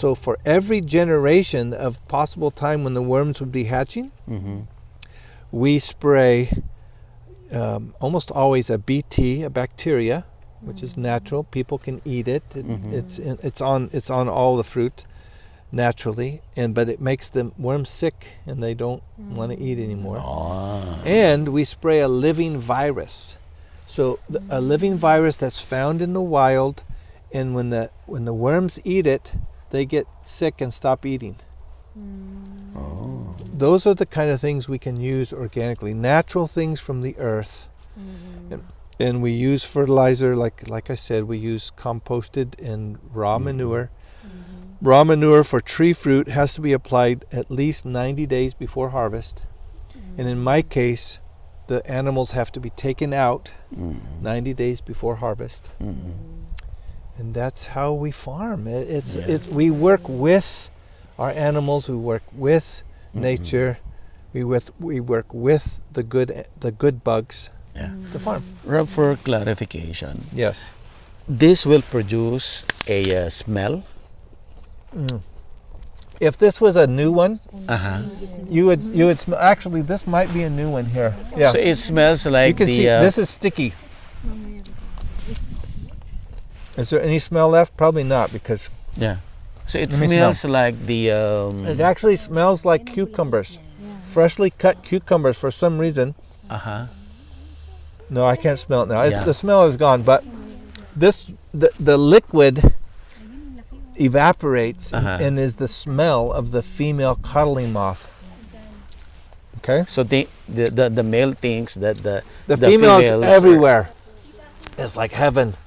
So for every generation of possible time when the worms would be hatching, we spray almost always a BT, a bacteria, which is natural. People can eat it. It's on all the fruit naturally, but it makes the worms sick and they don't want to eat anymore. And we spray a living virus. So a living virus that's found in the wild, and when the worms eat it, they get sick and stop eating. Those are the kind of things we can use organically, natural things from the earth. And we use fertilizer, like I said, we use composted and raw manure. Raw manure for tree fruit has to be applied at least 90 days before harvest. And in my case, the animals have to be taken out 90 days before harvest. And that's how we farm. We work with our animals, we work with nature, we work with the good bugs to farm. Rob, for clarification, Yes. this will produce a smell? If this was a new one, you would smell. Actually, this might be a new one here. Yeah. So it smells like You can see this is sticky. Is there any smell left? Probably not, because So it Let me smells like the it actually smells like cucumbers, freshly cut cucumbers for some reason. No, I can't smell it now. The smell is gone, but the liquid evaporates and is the smell of the female cuddling moth. Okay. So the male thinks that the female is females everywhere. It's like heaven.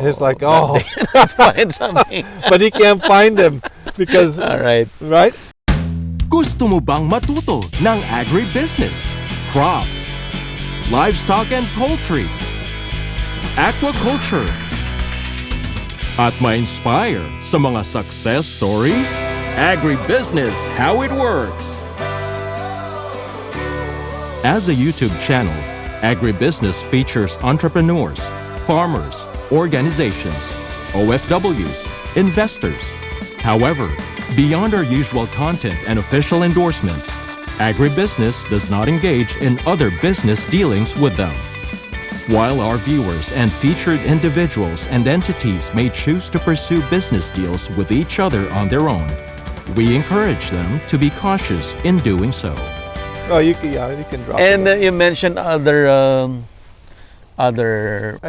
It's like find something. but he can't find them because All right. Right? Gusto mo bang matuto ng agribusiness, crops, livestock and poultry, aquaculture, at ma-inspire sa mga success stories? Agribusiness, how it works. As a YouTube channel, Agribusiness features entrepreneurs, farmers, organizations, OFWs, investors. However, beyond our usual content and official endorsements, Agribusiness does not engage in other business dealings with them. While our viewers and featured individuals and entities may choose to pursue business deals with each other on their own, we encourage them to be cautious in doing so. Oh, you can drop And it. you mentioned other I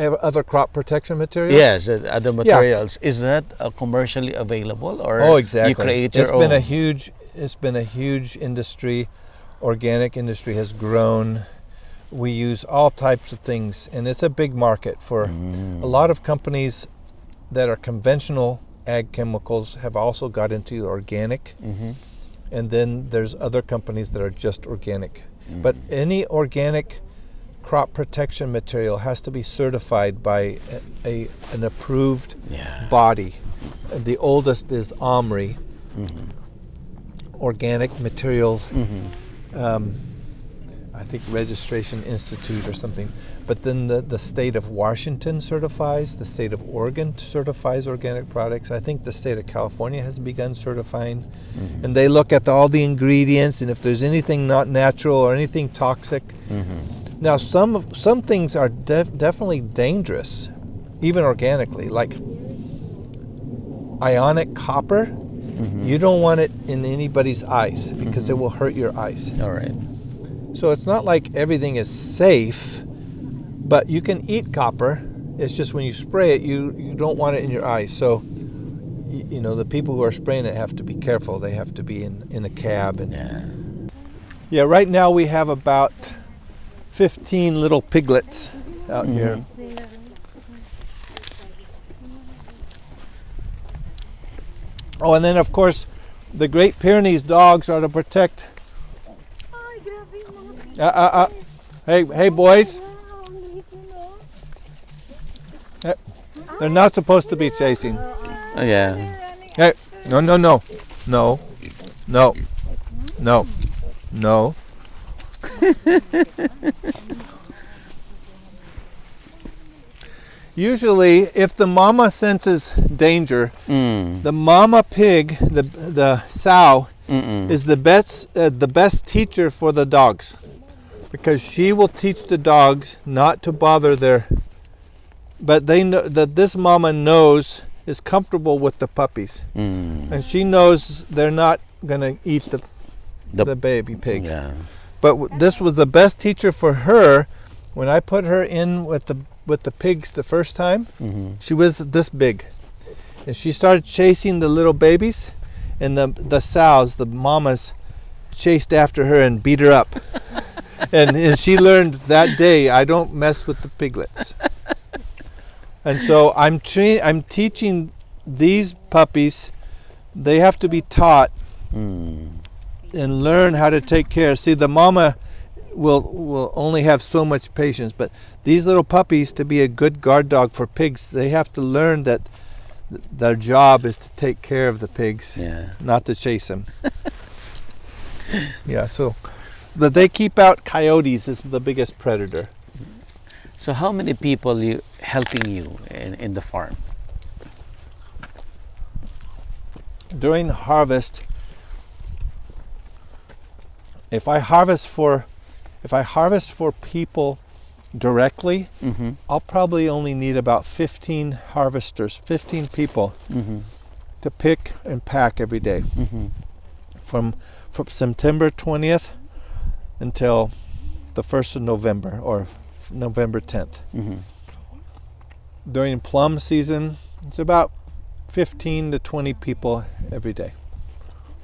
have other crop protection materials. yes, other materials. Is that commercially available, or exactly. you create your own? It's been a huge industry. Organic industry has grown. We use all types of things, and it's a big market for a lot of companies that are conventional ag chemicals have also got into organic. And then there's other companies that are just organic. But any organic crop protection material has to be certified by an approved body. The oldest is OMRI, Organic Materials, I think Registration Institute or something. But then the state of Washington certifies, the state of Oregon certifies organic products. I think the state of California has begun certifying. And they look at all the ingredients and if there's anything not natural or anything toxic. Now, some things are definitely dangerous, even organically, like ionic copper. You don't want it in anybody's eyes because it will hurt your eyes. All right. So it's not like everything is safe, but you can eat copper. It's just when you spray it, you don't want it in your eyes. So, the people who are spraying it have to be careful. They have to be in a cab. Yeah, right now we have about 15 little piglets out here. Oh, and then of course, the Great Pyrenees dogs are to protect. Hey, boys. They're not supposed to be chasing. Hey, no. Usually, if the mama senses danger, the mama pig, the sow, is the best teacher for the dogs, because she will teach the dogs not to bother their. But they know that this mama knows is comfortable with the puppies, and she knows they're not gonna eat the baby pig. Yeah. But this was the best teacher for her. When I put her in with the pigs the first time, she was this big, and she started chasing the little babies, and the sows, the mamas, chased after her and beat her up. and she learned that day, I don't mess with the piglets. And so I'm teaching these puppies. They have to be taught and learn how to take care. See, the mama will only have so much patience, but these little puppies, to be a good guard dog for pigs, they have to learn that their job is to take care of the pigs, not to chase them. Yeah, so, but they keep out coyotes. Is the biggest predator. So how many people helping you in the farm? During harvest, if I harvest for people directly, I'll probably only need about 15 harvesters, 15 people to pick and pack every day. From September 20th until the 1st of November or November 10th. During plum season, it's about 15 to 20 people every day.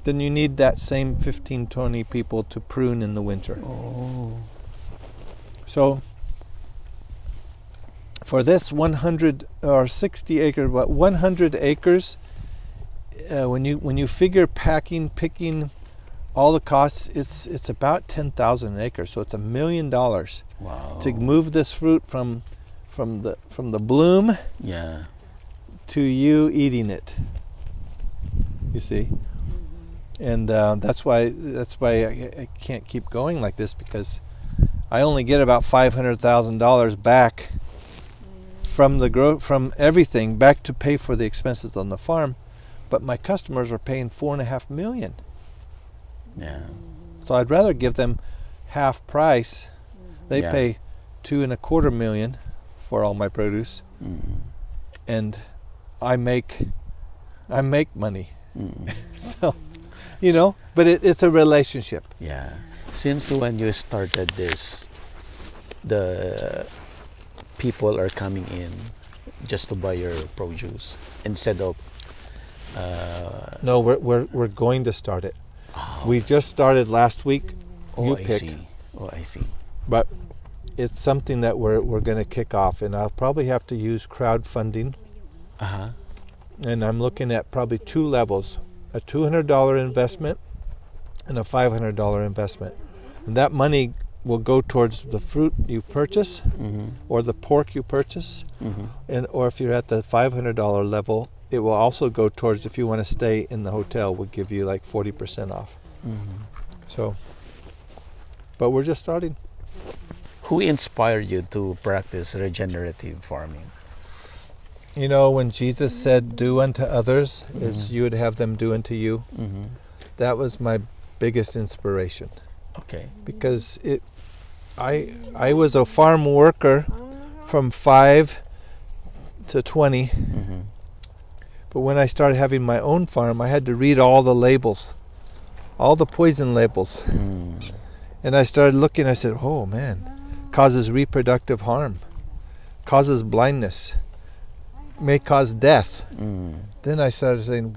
Then you need that same 15, 20 people to prune in the winter. So for this 100 or 60 acre, but 100 acres, when you figure packing, picking, all the costs, it's about 10,000 an acre. So it's $1 million to move this fruit from the bloom to you eating it. You see, and that's why I can't keep going like this, because I only get about $500,000 back from everything back to pay for the expenses on the farm, but my customers are paying $4.5 million. Yeah. So I'd rather give them half price. They pay $2.25 million for all my produce, and I make money. So, but it's a relationship. Yeah. Since when you started this, the people are coming in just to buy your produce instead of. No, we're going to start it. We just started last week. I see. But it's something that we're going to kick off, and I'll probably have to use crowdfunding. And I'm looking at probably two levels: a $200 investment and a $500 investment. And that money will go towards the fruit you purchase or the pork you purchase, or if you're at the $500 level, it will also go towards, if you want to stay in the hotel, we'll give you like 40% off. So, but we're just starting. Who inspired you to practice regenerative farming? When Jesus said, "Do unto others as you would have them do unto you," that was my biggest inspiration. Okay. Because I was a farm worker from 5 to 20. But when I started having my own farm, I had to read all the labels, all the poison labels. And I started looking, I said, oh man, causes reproductive harm, causes blindness, may cause death. Then I started saying,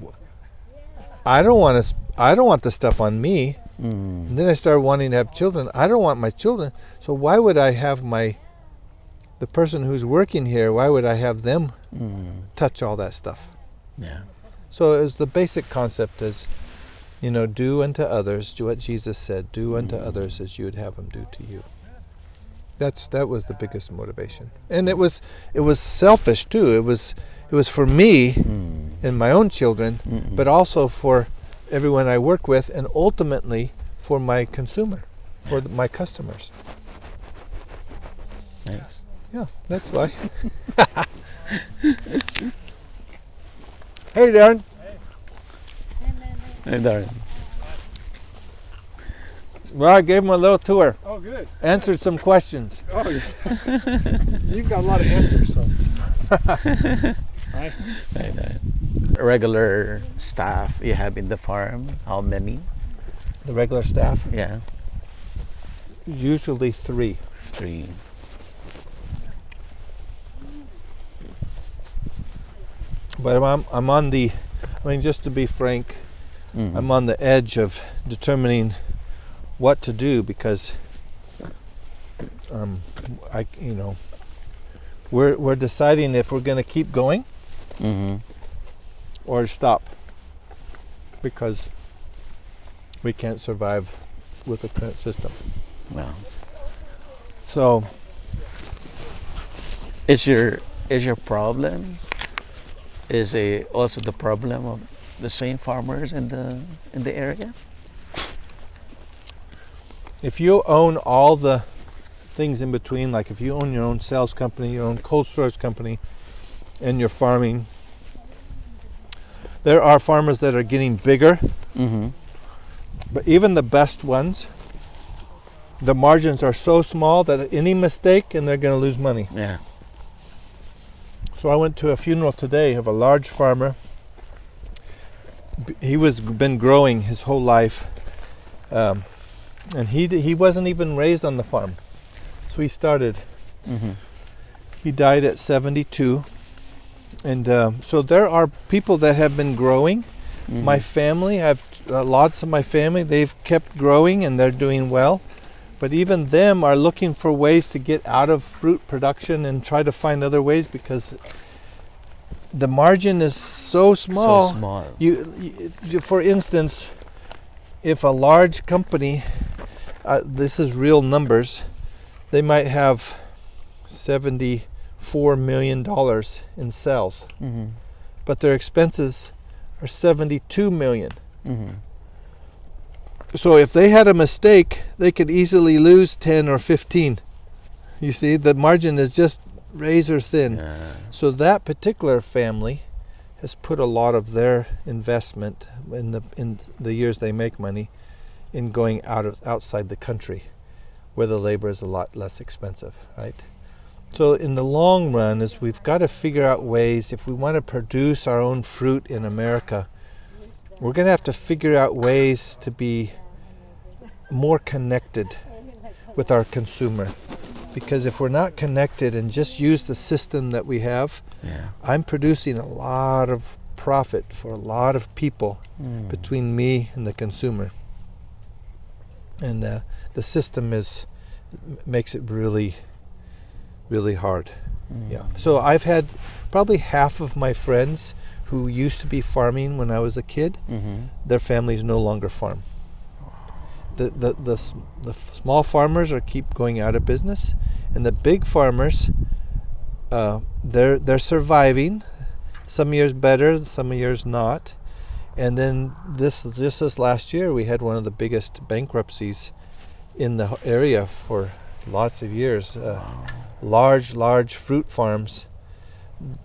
I don't want the stuff on me. And then I started wanting to have children. I don't want my children. So why would I have the person who's working here, why would I have them touch all that stuff? Yeah. So it was the basic concept is, do unto others, do what Jesus said, do unto others as you would have them do to you. That was the biggest motivation. And it was selfish too. It was for me and my own children, but also for everyone I work with, and ultimately for my consumer, for my customers. Nice. Yeah, that's why. Hey, Darren. Hey, Darren. Well, I gave him a little tour. Oh, good. Answered some questions. Oh, yeah. You've got a lot of answers, so. Hi. Hey, Darren. Regular staff you have in the farm, how many? The regular staff, Yeah, usually 3. 3. But I'm on the, I mean, just to be frank, Mhm. I'm on the edge of determining what to do because we're deciding if we're going to keep going Mhm. or stop because we can't survive with the current system. Well, So is your problem also the problem of the same farmers in the area? if you own all the things in between, like if you own your own sales company, your own cold storage company, and you're farming, there are farmers that are getting bigger, Mm-hmm. but even the best ones, the margins are so small that any mistake and they're going to lose money. Yeah. So I went to a funeral today of a large farmer. He was been growing his whole life, and he wasn't even raised on the farm. So he started. Mm-hmm. He died at 72, and so there are people that have been growing. Mm-hmm. My family, I have lots of my family. They've kept growing and they're doing well. But even them are looking for ways to get out of fruit production and try to find other ways because the margin is so small. So small. You for instance, if a large company, this is real numbers, they might have $74 million in sales, Mm-hmm. but their expenses are $72 million. Mm-hmm. So if they had a mistake, they could easily lose 10 or 15. You see, the margin is just razor thin. Yeah. So that particular family has put a lot of their investment in the years they make money in going outside the country where the labor is a lot less expensive, right? So in the long run is we've got to figure out ways, if we want to produce our own fruit in America, we're going to have to figure out ways to be more connected with our consumer. Because if we're not connected and just use the system that we have, Yeah. I'm producing a lot of profit for a lot of people between me and the consumer. And the system makes it really, really hard. Yeah. So I've had probably half of my friends who used to be farming when I was a kid, Mm-hmm. their families no longer farm. The small farmers keep going out of business, and the big farmers, they're surviving. Some years better, some years not. And then just this last year, we had one of the biggest bankruptcies in the area for lots of years. Large fruit farms.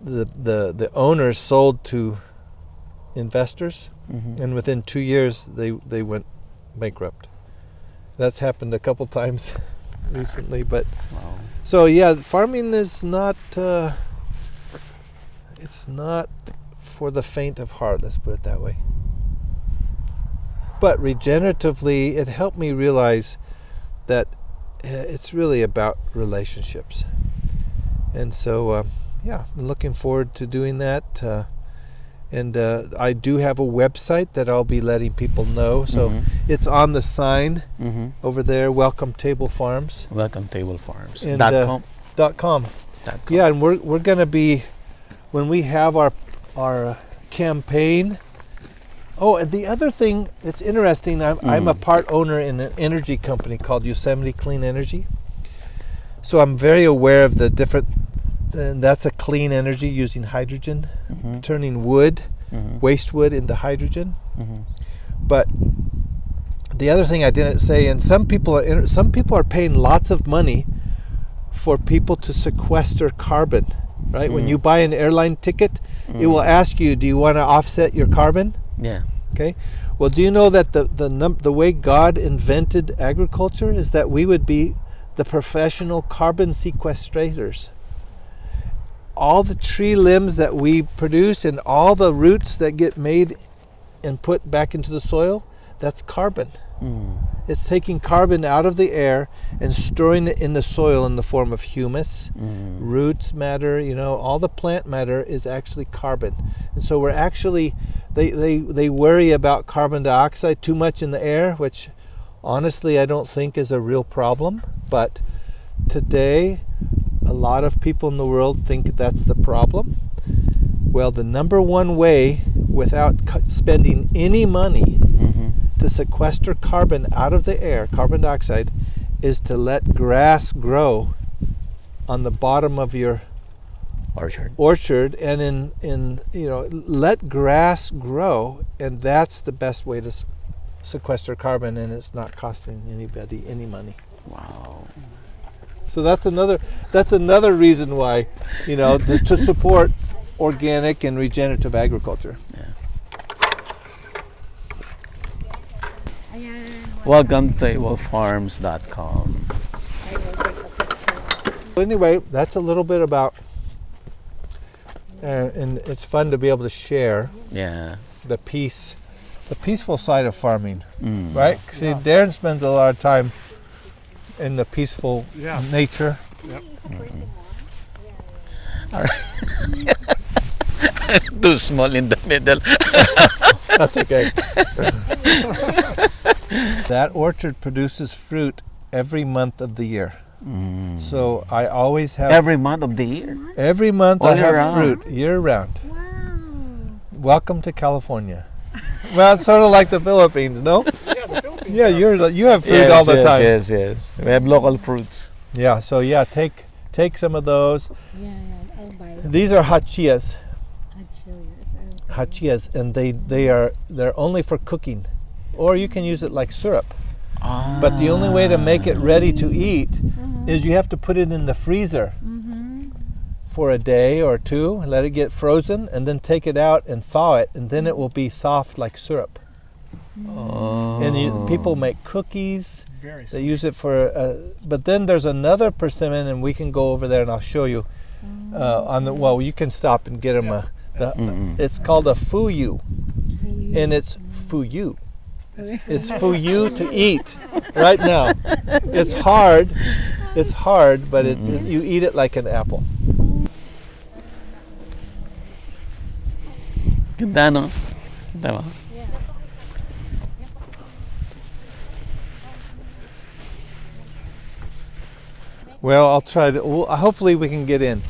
The owners sold to investors, Mm-hmm. and within 2 years they went bankrupt. That's happened a couple times recently, but Wow. so yeah, farming is not it's not for the faint of heart, let's put it that way. But regeneratively, it helped me realize that it's really about relationships. And so yeah, I'm looking forward to doing that. And I do have a website that I'll be letting people know. So Mhm. it's on the sign Mm-hmm. over there, Welcome Table Farms Welcome Table Farms. And, .com. .com. .com. Yeah, and we're going to be, when we have our campaign. Oh, and the other thing that's interesting, I'm a part owner in an energy company called Yosemite Clean Energy. So I'm very aware of the different, and that's a clean energy using hydrogen, Mm-hmm. turning wood, Mm-hmm. waste wood into hydrogen. Mm-hmm. But the other thing I didn't say, and some people are paying lots of money for people to sequester carbon right? When you buy an airline ticket, it will ask you, do you want to offset your carbon? Yeah. Okay. Well, do you know that the way God invented agriculture is that we would be the professional carbon sequestrators? All the tree limbs that we produce and all the roots that get made and put back into the soil, that's carbon. It's taking carbon out of the air and storing it in the soil in the form of humus, roots matter, all the plant matter is actually carbon. And so we're actually, they worry about carbon dioxide too much in the air, which honestly I don't think is a real problem. But today, a lot of people in the world think that's the problem. Well, the number one way without spending any money to sequester carbon out of the air, carbon dioxide, is to let grass grow on the bottom of your orchard and let grass grow, and that's the best way to sequester carbon, and it's not costing anybody any money. Wow. So that's another reason why, to support organic and regenerative agriculture. Yeah. Welcome to ablefarms.com. Anyway, that's a little bit about, and it's fun to be able to share the peaceful side of farming, right? See, Darren spends a lot of time in the peaceful nature. All right. Too small in the middle. That's okay. That orchard produces fruit every month of the year. So I always have... Every month of the year? Every month All I year have round. fruit, year round. Wow. Welcome to California. Well, it's sort of like the Philippines, no? Yeah, you have fruit all the time. Yes. We have local fruits. Yeah, so take some of those. Yeah, I'll buy. These are hachias. Okay. Hachias, and they're only for cooking, or you can use it like syrup. But the only way to make it ready to eat is you have to put it in the freezer for a day or two, let it get frozen, and then take it out and thaw it, and then it will be soft like syrup. And people make cookies. They use it for. But then there's another persimmon, and we can go over there and I'll show you. You can stop and get them it's called a fuyu, and it's fuyu. It's fuyu to eat right now. It's hard, but you eat it like an apple. Ganda, no? Ganda ba? Well, I'll try to. Hopefully, we can get in.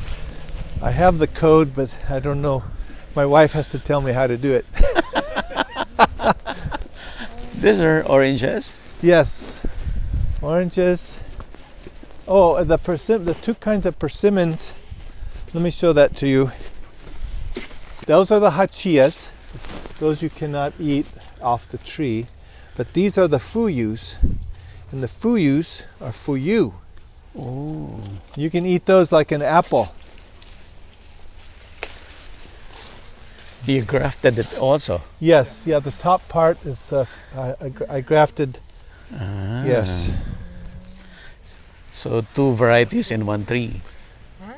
I have the code, but I don't know. My wife has to tell me how to do it. These are oranges? Yes, oranges. Oh, the two kinds of persimmons. Let me show that to you. Those are the hachias. Those you cannot eat off the tree. But these are the fuyus. And the fuyus are fuyu. Oh. You can eat those like an apple. You grafted it also? Yes, the top part is I grafted. Yes. So 2 varieties in one tree. Huh?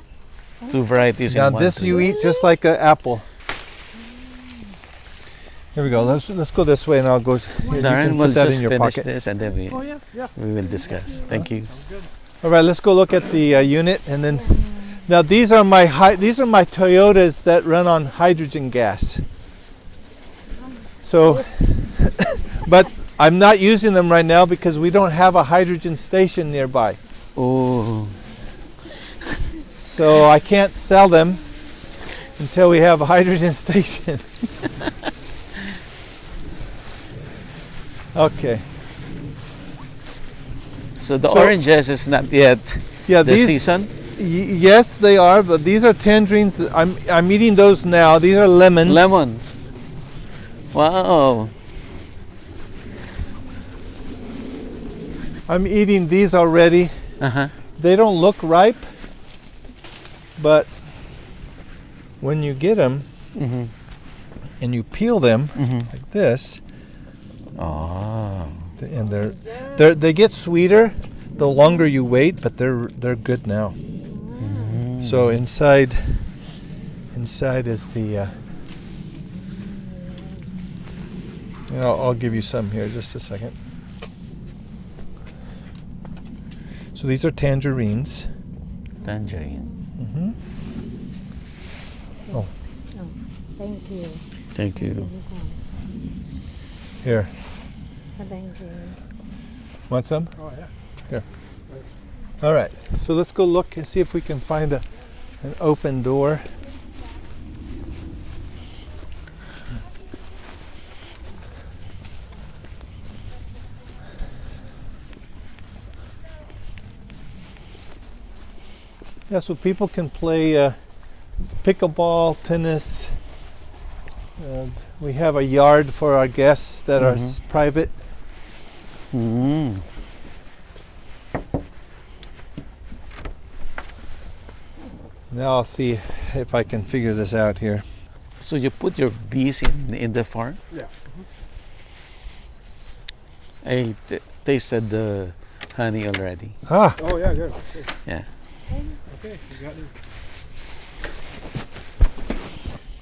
2 varieties in one tree. Now this you eat just like an apple. Here we go. Let's go this way, and I'll go. Darren, we'll just finish this, and then we will discuss. Thank you. All right, let's go look at the unit, and then. Now these are my Toyotas that run on hydrogen gas. So, but I'm not using them right now because we don't have a hydrogen station nearby. Oh. So I can't sell them until we have a hydrogen station. Okay. So the oranges is not yet season? Yes, they are, but these are tangerines. I'm eating those now. These are lemons. Lemon. Wow. I'm eating these already. They don't look ripe, but when you get them Mm-hmm. and you peel them Mm-hmm. like this, Oh. and they get sweeter the longer you wait, but they're good now. So inside is the. I'll give you some here, just a second. So these are tangerines. Tangerine. Mm-hmm. Oh, thank you. Thank you. Here, Thank you. want some? Oh, yeah. Here. Thanks. All right. So let's go look and see if we can find an open door. Yeah, so people can play pickleball, tennis. We have a yard for our guests that are private. Mm. Now I'll see if I can figure this out here. So you put your bees in the farm? Yeah. I tasted the honey already. Ah, Oh, yeah, good. Yeah. Okay, you got your.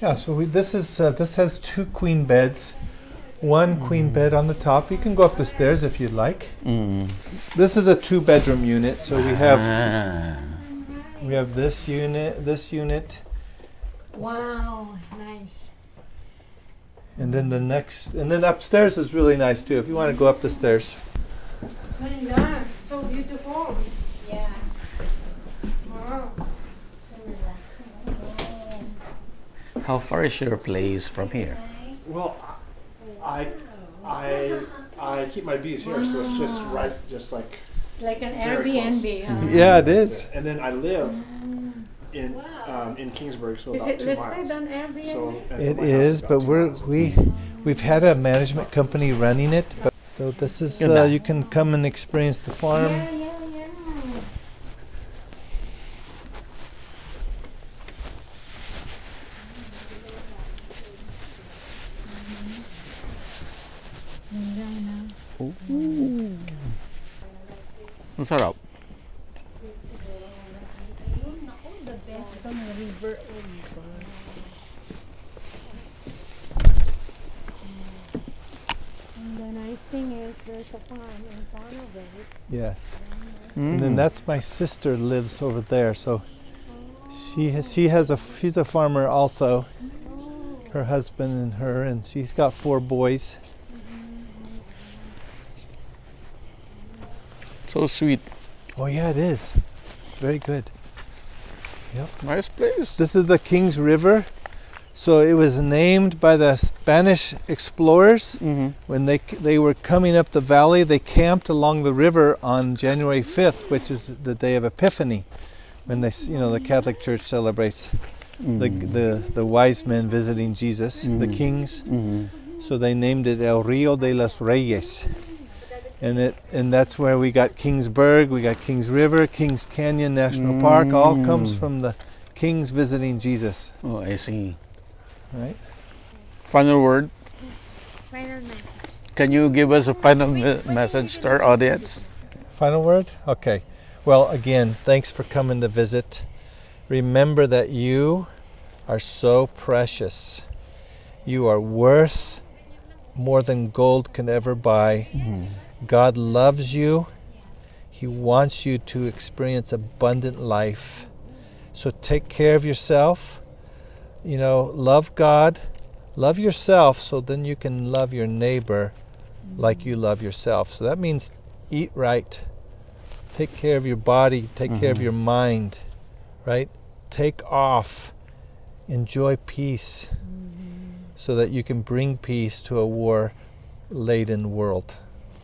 yeah. So this has 2 queen beds, 1 queen bed on the top. You can go up the stairs if you'd like. Mm. This is a 2-bedroom unit, so we have Ah. this unit, Wow, nice. and then and then upstairs is really nice too. If you want to go up the stairs. So beautiful. Yeah. Wow. So relaxing. How far is your place from here? Well, I keep my bees here, so it's just right, just like. It's like an Very Airbnb, huh? Yeah, it is. And then I live in Kingsburg, so Is about it 2 listed miles. on Airbnb? So that's It my house is, about but 2 we're miles. we've had a management company running it. But, so this is you can come and experience the farm. Yeah. Ang sarap. The best on the river. And the nice thing is there's a farm in front of it. Yes. And then that's my sister lives over there. So she's a farmer also. Her husband and her, and she's got 4 boys. So sweet. Oh yeah, it is. It's very good. Nice place. This is the Kings River. So it was named by the Spanish explorers. Mm-hmm. When they were coming up the valley, they camped along the river on January 5th, which is the day of Epiphany, when the Catholic Church celebrates the wise men visiting Jesus, the kings. Mm-hmm. So they named it El Rio de los Reyes, and that's where we got Kingsburg, we got Kings River, Kings Canyon National Park. All comes from the kings visiting Jesus, Oh, I see. right? Final word. Final message. Can you give us a final message to our audience? Final word? Okay. Well, again, thanks for coming to visit. Remember that you are so precious. You are worth more than gold can ever buy. God loves you. He wants you to experience abundant life. So take care of yourself. Love God, love yourself, so then you can love your neighbor like you love yourself. So that means eat right. Take care of your body, take care of your mind, right? Take off. Enjoy peace so that you can bring peace to a war-laden world.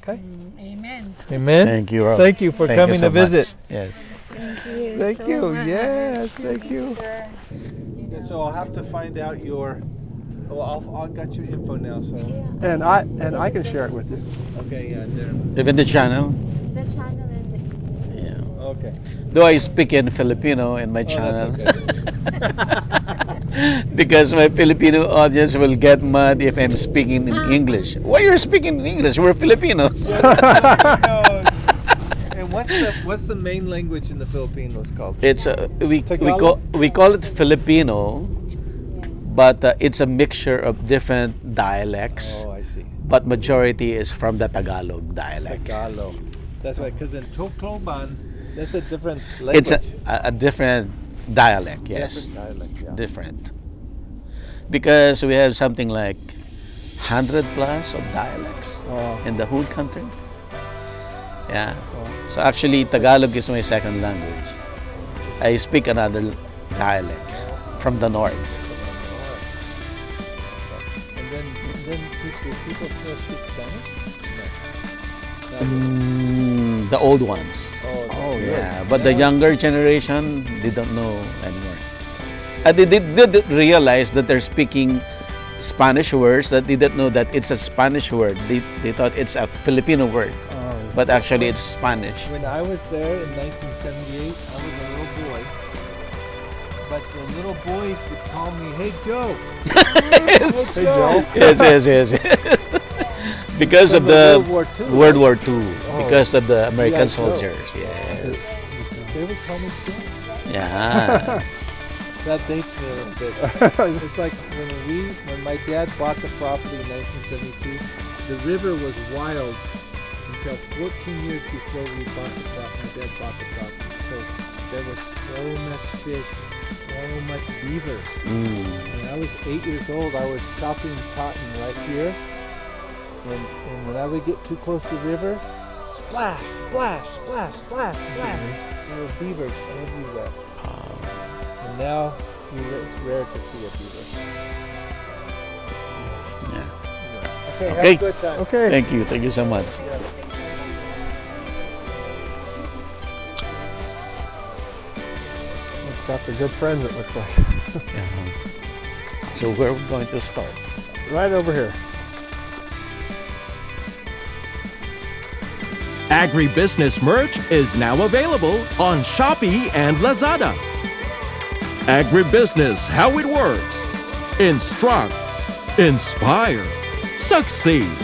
Okay? Amen. Amen? Thank you, Rob. Thank you for coming so to visit. much. Yes. Thank you. Thank so you. much. Yes, thank you. Sir. So I'll have to find out your. Well, I've got your info now. So And I can share it with you. okay, yeah, there. Even the channel. The channel and the Yeah. Okay. Though I speak in Filipino in my Oh, channel. that's okay. Because my Filipino audience will get mad if I'm speaking in English. Why you're speaking in English? We're Filipinos. And what's the main language in the Filipinos called? It's we call it Filipino, but it's a mixture of different dialects. Oh, I see. But majority is from the Tagalog dialect. Tagalog. That's right, because in Tacloban, that's a different language. It's a different dialect, yes. Different dialect, yeah. Different. Because we have something like 100 plus of dialects in the whole country. Yeah. So actually, Tagalog is my second language. I speak another dialect from the north. And then people still speak Spanish? No. The old ones. Oh, Yeah, but the younger generation, they don't know anymore. They did realize that they're speaking Spanish words, that they didn't know that it's a Spanish word. They thought it's a Filipino word, but actually it's Spanish. When I was there in 1978, I was a little boy. But the little boys would call me, "Hey Joe." Yes. Hey Joe. Yes. Because of From the World War II. World War II, because of the American Yeah, Joe. soldiers. Yes. They would call me Joe. Yeah. That dates me a little bit. It's like when my dad bought the property in 1972, the river was wild until 14 years before we bought the property. My dad bought the property. So there was so much fish, so much beavers. When I was 8 years old, I was chopping cotton right here. And when I would get too close to the river, splash, splash, splash, splash, splash. There were beavers everywhere. And now it's rare to see a beaver. Yeah. Okay, have Okay. a good time. Okay. Thank you so much. Got some good friends, it looks like. So where are we going to start? Right over here. Agribusiness merch is now available on Shopee and Lazada. Agribusiness, how it works. Instruct, inspire, succeed.